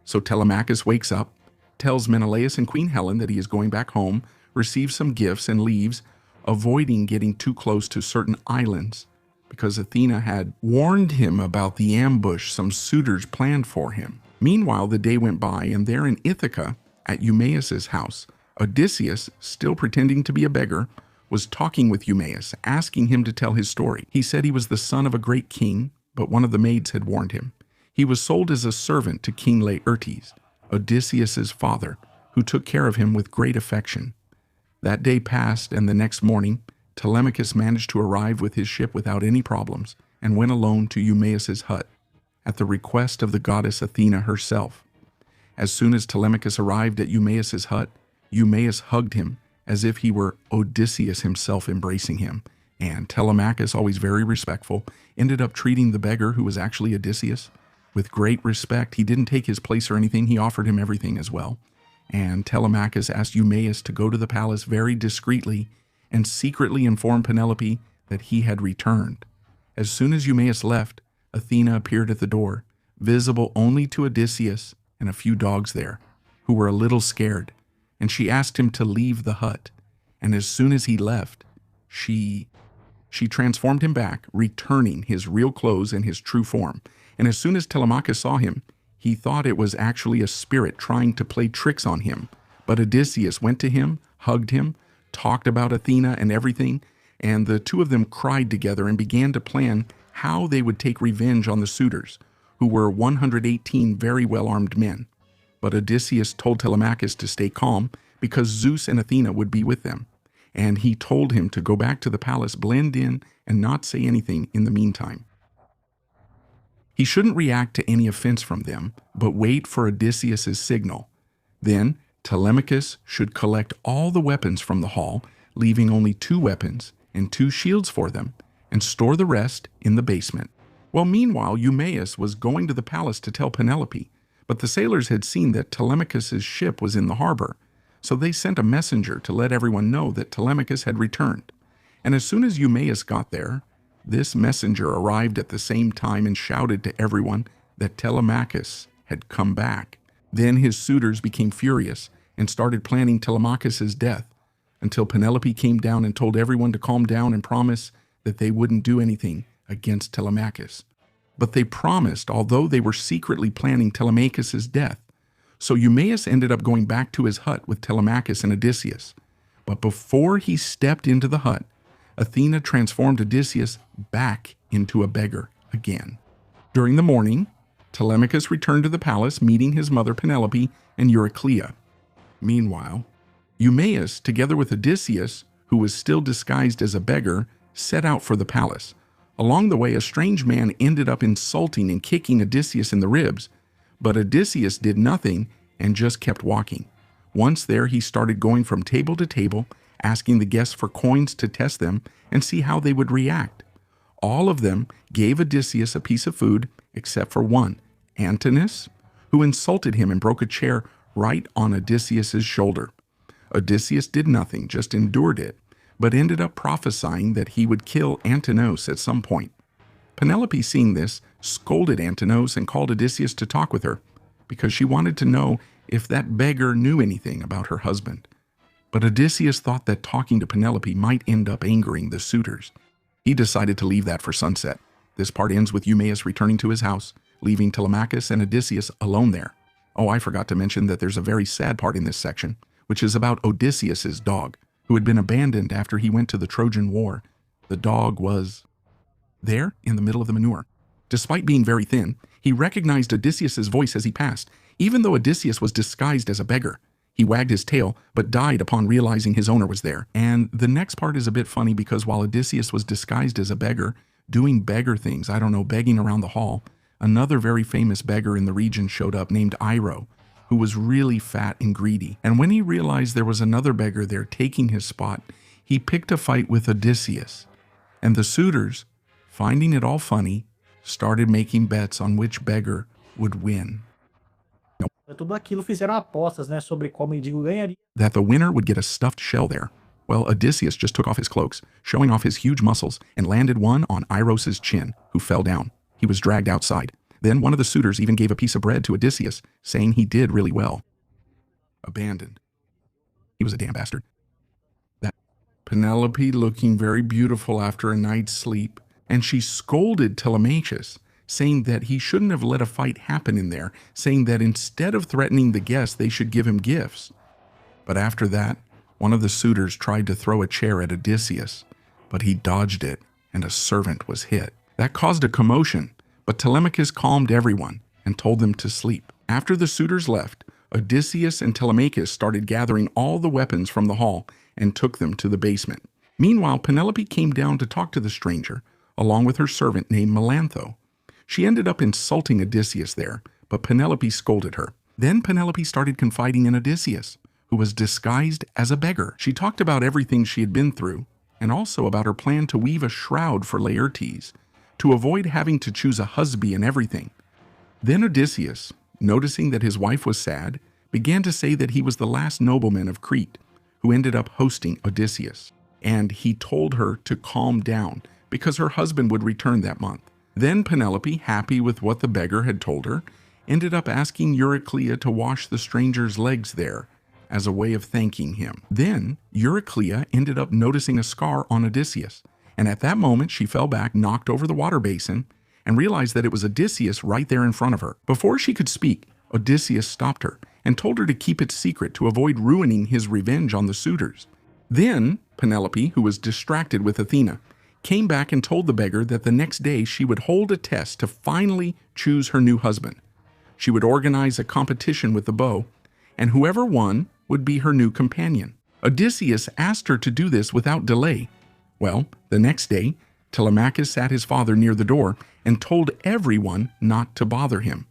So Telemachus wakes up, tells Menelaus and Queen Helen that he is going back home, receives some gifts, and leaves, avoiding getting too close to certain islands because Athena had warned him about the ambush some suitors planned for him. Meanwhile, the day went by, and there in Ithaca, at Eumaeus' house, Odysseus, still pretending to be a beggar, was talking with Eumaeus, asking him to tell his story. He said he was the son of a great king, but one of the maids had warned him. He was sold as a servant to King Laertes, Odysseus' father, who took care of him with great affection. That day passed, and the next morning, Telemachus managed to arrive with his ship without any problems and went alone to Eumaeus' hut, at the request of the goddess Athena herself. As soon as Telemachus arrived at Eumaeus' hut, Eumaeus hugged him as if he were Odysseus himself embracing him, and Telemachus, always very respectful, ended up treating the beggar, who was actually Odysseus, with great respect. He didn't take his place or anything, he offered him everything as well. And Telemachus asked Eumaeus to go to the palace very discreetly and secretly inform Penelope that he had returned. As soon as Eumaeus left, Athena appeared at the door, visible only to Odysseus and a few dogs there, who were a little scared, and she asked him to leave the hut. And as soon as he left, she transformed him back, returning his real clothes and his true form. And as soon as Telemachus saw him, he thought it was actually a spirit trying to play tricks on him. But Odysseus went to him, hugged him, talked about Athena and everything, and the two of them cried together and began to plan how they would take revenge on the suitors, who were 118 very well-armed men. But Odysseus told Telemachus to stay calm because Zeus and Athena would be with them, and he told him to go back to the palace, blend in, and not say anything in the meantime. He shouldn't react to any offense from them, but wait for Odysseus' signal. Then Telemachus should collect all the weapons from the hall, leaving only 2 weapons and 2 shields for them, and store the rest in the basement. Well, meanwhile, Eumaeus was going to the palace to tell Penelope, but the sailors had seen that Telemachus' ship was in the harbor, so they sent a messenger to let everyone know that Telemachus had returned. And as soon as Eumaeus got there, this messenger arrived at the same time and shouted to everyone that Telemachus had come back. Then his suitors became furious and started planning Telemachus' death, until Penelope came down and told everyone to calm down and promise that they wouldn't do anything against Telemachus. But they promised, although they were secretly planning Telemachus' death. So Eumaeus ended up going back to his hut with Telemachus and Odysseus. But before he stepped into the hut, Athena transformed Odysseus back into a beggar again. During the morning, Telemachus returned to the palace, meeting his mother Penelope and Euryclea. Meanwhile, Eumaeus, together with Odysseus, who was still disguised as a beggar, set out for the palace. Along the way, a strange man ended up insulting and kicking Odysseus in the ribs, but Odysseus did nothing and just kept walking. Once there, he started going from table to table, asking the guests for coins to test them and see how they would react. All of them gave Odysseus a piece of food, except for one, Antinous, who insulted him and broke a chair right on Odysseus' shoulder. Odysseus did nothing, just endured it, but ended up prophesying that he would kill Antinous at some point. Penelope, seeing this, scolded Antinous and called Odysseus to talk with her, because she wanted to know if that beggar knew anything about her husband. But Odysseus thought that talking to Penelope might end up angering the suitors. He decided to leave that for sunset. This part ends with Eumaeus returning to his house, leaving Telemachus and Odysseus alone there. Oh, I forgot to mention that there's a very sad part in this section, which is about Odysseus' dog, who had been abandoned after he went to the Trojan War. The dog was there in the middle of the manure. Despite being very thin, he recognized Odysseus' voice as he passed, even though Odysseus was disguised as a beggar. He wagged his tail, but died upon realizing his owner was there. And the next part is a bit funny because while Odysseus was disguised as a beggar, doing beggar things, begging around the hall, another very famous beggar in the region showed up named Iro, who who was really fat and greedy. And when he realized there was another beggar there taking his spot, he picked a fight with Odysseus. And the suitors, finding it all funny, started making bets on which beggar would win. Tudo aquilo fizeram apostas, né, sobre qual mendigo ganharia. That the winner would get a stuffed shell there. Well, Odysseus just took off his cloaks, showing off his huge muscles, and landed one on Iros's chin, who fell down. He was dragged outside. Then one of the suitors even gave a piece of bread to Odysseus, saying he did really well. Abandoned. He was a damn bastard. That Penelope looking very beautiful after a night's sleep, and she scolded Telemachus, saying that he shouldn't have let a fight happen in there, saying that instead of threatening the guests, they should give him gifts. But after that, one of the suitors tried to throw a chair at Odysseus, but he dodged it, and a servant was hit. That caused a commotion, but Telemachus calmed everyone and told them to sleep. After the suitors left, Odysseus and Telemachus started gathering all the weapons from the hall and took them to the basement. Meanwhile, Penelope came down to talk to the stranger, along with her servant named Melantho. She ended up insulting Odysseus there, but Penelope scolded her. Then Penelope started confiding in Odysseus, who was disguised as a beggar. She talked about everything she had been through, and also about her plan to weave a shroud for Laertes, to avoid having to choose a husband and everything. Then Odysseus, noticing that his wife was sad, began to say that he was the last nobleman of Crete, who ended up hosting Odysseus. And he told her to calm down, because her husband would return that month. Then Penelope, happy with what the beggar had told her, ended up asking Euryclea to wash the stranger's legs there, as a way of thanking him. Then Euryclea ended up noticing a scar on Odysseus, and at that moment she fell back, knocked over the water basin, and realized that it was Odysseus right there in front of her. Before she could speak, Odysseus stopped her and told her to keep it secret to avoid ruining his revenge on the suitors. Then Penelope, who was distracted with Athena, came back and told the beggar that the next day she would hold a test to finally choose her new husband. She would organize a competition with the bow, and whoever won would be her new companion. Odysseus asked her to do this without delay. Well, the next day, Telemachus sat his father near the door and told everyone not to bother him.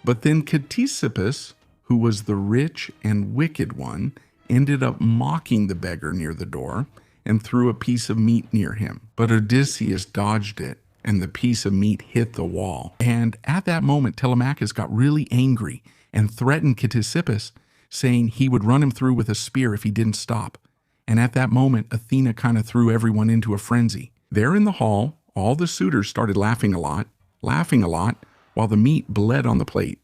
But then Calypso, who was the rich and wicked one, ended up mocking the beggar near the door and threw a piece of meat near him. But Odysseus dodged it, and the piece of meat hit the wall. And at that moment, Telemachus got really angry and threatened Calypso, saying he would run him through with a spear if he didn't stop. And at that moment, Athena kind of threw everyone into a frenzy. There in the hall, all the suitors started laughing a lot, while the meat bled on the plate.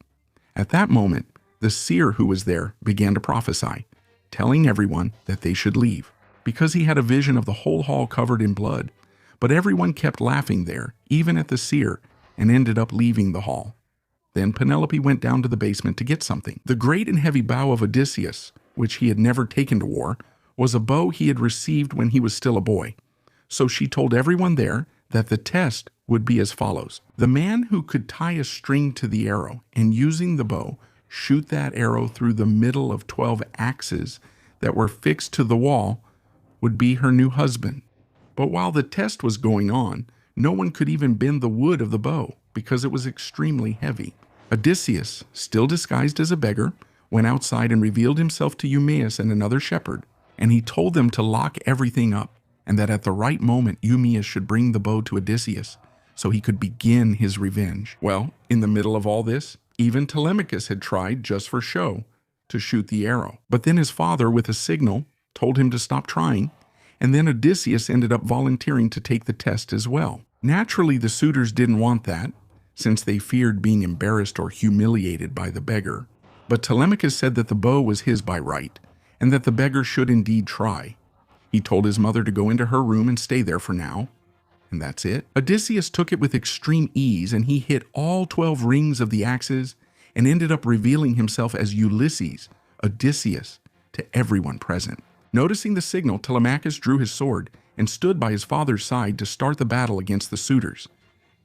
At that moment, the seer who was there began to prophesy, telling everyone that they should leave, because he had a vision of the whole hall covered in blood. But everyone kept laughing there, even at the seer, and ended up leaving the hall. Then Penelope went down to the basement to get something. The great and heavy bow of Odysseus, which he had never taken to war, was a bow he had received when he was still a boy. So she told everyone there that the test would be as follows. The man who could tie a string to the arrow and, using the bow, shoot that arrow through the middle of 12 axes that were fixed to the wall would be her new husband. But while the test was going on, no one could even bend the wood of the bow because it was extremely heavy. Odysseus, still disguised as a beggar, went outside and revealed himself to Eumaeus and another shepherd, and he told them to lock everything up, and that at the right moment Eumaeus should bring the bow to Odysseus so he could begin his revenge. Well, in the middle of all this, even Telemachus had tried, just for show, to shoot the arrow. But then his father, with a signal, told him to stop trying, and then Odysseus ended up volunteering to take the test as well. Naturally, the suitors didn't want that, since they feared being embarrassed or humiliated by the beggar. But Telemachus said that the bow was his by right, and that the beggar should indeed try. He told his mother to go into her room and stay there for now, and that's it. Odysseus took it with extreme ease, and he hit all 12 rings of the axes and ended up revealing himself as Ulysses, Odysseus, to everyone present. Noticing the signal, Telemachus drew his sword and stood by his father's side to start the battle against the suitors.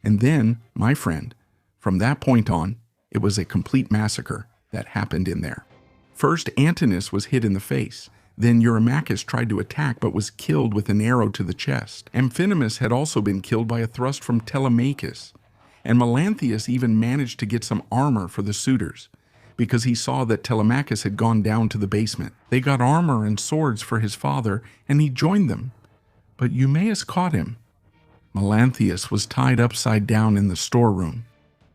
And then, my friend, from that point on, it was a complete massacre that happened in there. First, Antinous was hit in the face. Then Eurymachus tried to attack but was killed with an arrow to the chest. Amphinomus had also been killed by a thrust from Telemachus. And Melanthius even managed to get some armor for the suitors. because he saw that Telemachus had gone down to the basement. They got armor and swords for his father, and he joined them. But Eumaeus caught him. Melanthius was tied upside down in the storeroom.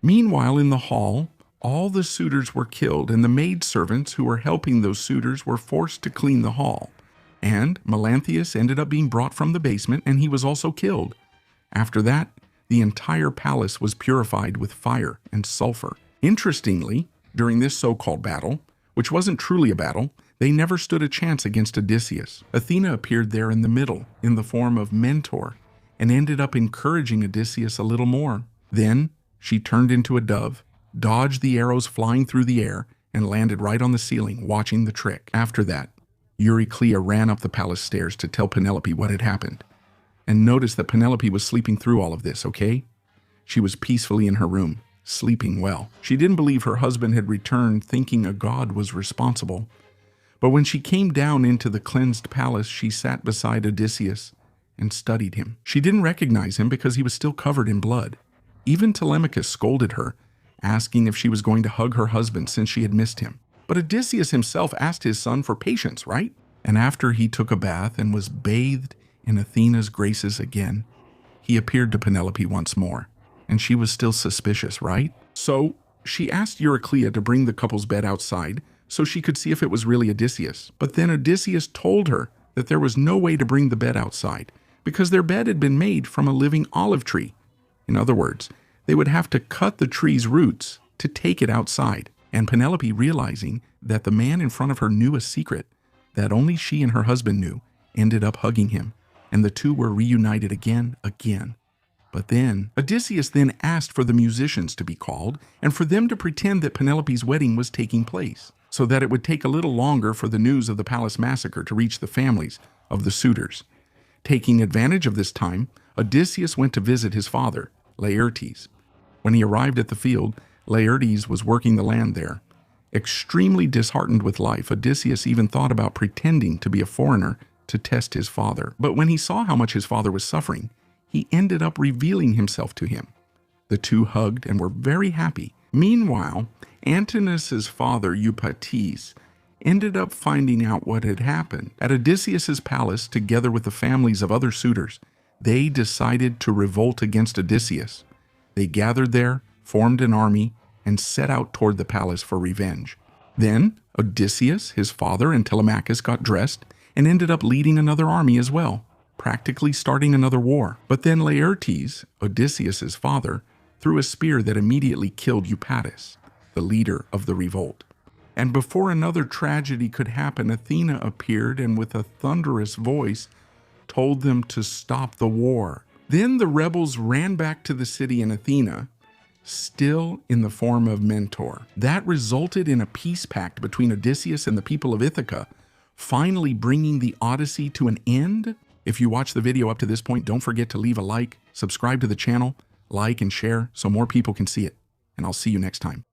Meanwhile, in the hall, all the suitors were killed, and the maidservants who were helping those suitors were forced to clean the hall. And Melanthius ended up being brought from the basement, and he was also killed. After that, the entire palace was purified with fire and sulfur. Interestingly, during this so-called battle, which wasn't truly a battle, they never stood a chance against Odysseus. Athena appeared there in the middle, in the form of Mentor, and ended up encouraging Odysseus a little more. Then, she turned into a dove, dodged the arrows flying through the air, and landed right on the ceiling, watching the trick. After that, Euryclea ran up the palace stairs to tell Penelope what had happened. And notice that Penelope was sleeping through all of this, okay? She was peacefully in her room, sleeping well. She didn't believe her husband had returned, thinking a god was responsible. But when she came down into the cleansed palace, she sat beside Odysseus and studied him. She didn't recognize him because he was still covered in blood. Even Telemachus scolded her, asking if she was going to hug her husband since she had missed him. But Odysseus himself asked his son for patience, right? And after he took a bath and was bathed in Athena's graces again, he appeared to Penelope once more, and she was still suspicious, right? So she asked Euryclea to bring the couple's bed outside so she could see if it was really Odysseus. But then Odysseus told her that there was no way to bring the bed outside because their bed had been made from a living olive tree. In other words, they would have to cut the tree's roots to take it outside. And Penelope, realizing that the man in front of her knew a secret that only she and her husband knew, ended up hugging him, and the two were reunited again. But then, Odysseus then asked for the musicians to be called and for them to pretend that Penelope's wedding was taking place, so that it would take a little longer for the news of the palace massacre to reach the families of the suitors. Taking advantage of this time, Odysseus went to visit his father, Laertes. When he arrived at the field, Laertes was working the land there. Extremely disheartened with life, Odysseus even thought about pretending to be a foreigner to test his father. But when he saw how much his father was suffering, he ended up revealing himself to him. The two hugged and were very happy. Meanwhile, Antinous' father, Eupates, ended up finding out what had happened. At Odysseus' palace, together with the families of other suitors, they decided to revolt against Odysseus. They gathered there, formed an army, and set out toward the palace for revenge. Then Odysseus, his father, and Telemachus got dressed and ended up leading another army as well, practically starting another war. But then Laertes, Odysseus' father, threw a spear that immediately killed Eupatis, the leader of the revolt. And before another tragedy could happen, Athena appeared and with a thunderous voice told them to stop the war. Then the rebels ran back to the city, and Athena, still in the form of Mentor. That resulted in a peace pact between Odysseus and the people of Ithaca, finally bringing the Odyssey to an end. If you watch the video up to this point, don't forget to leave a like, subscribe to the channel, like and share so more people can see it. And I'll see you next time.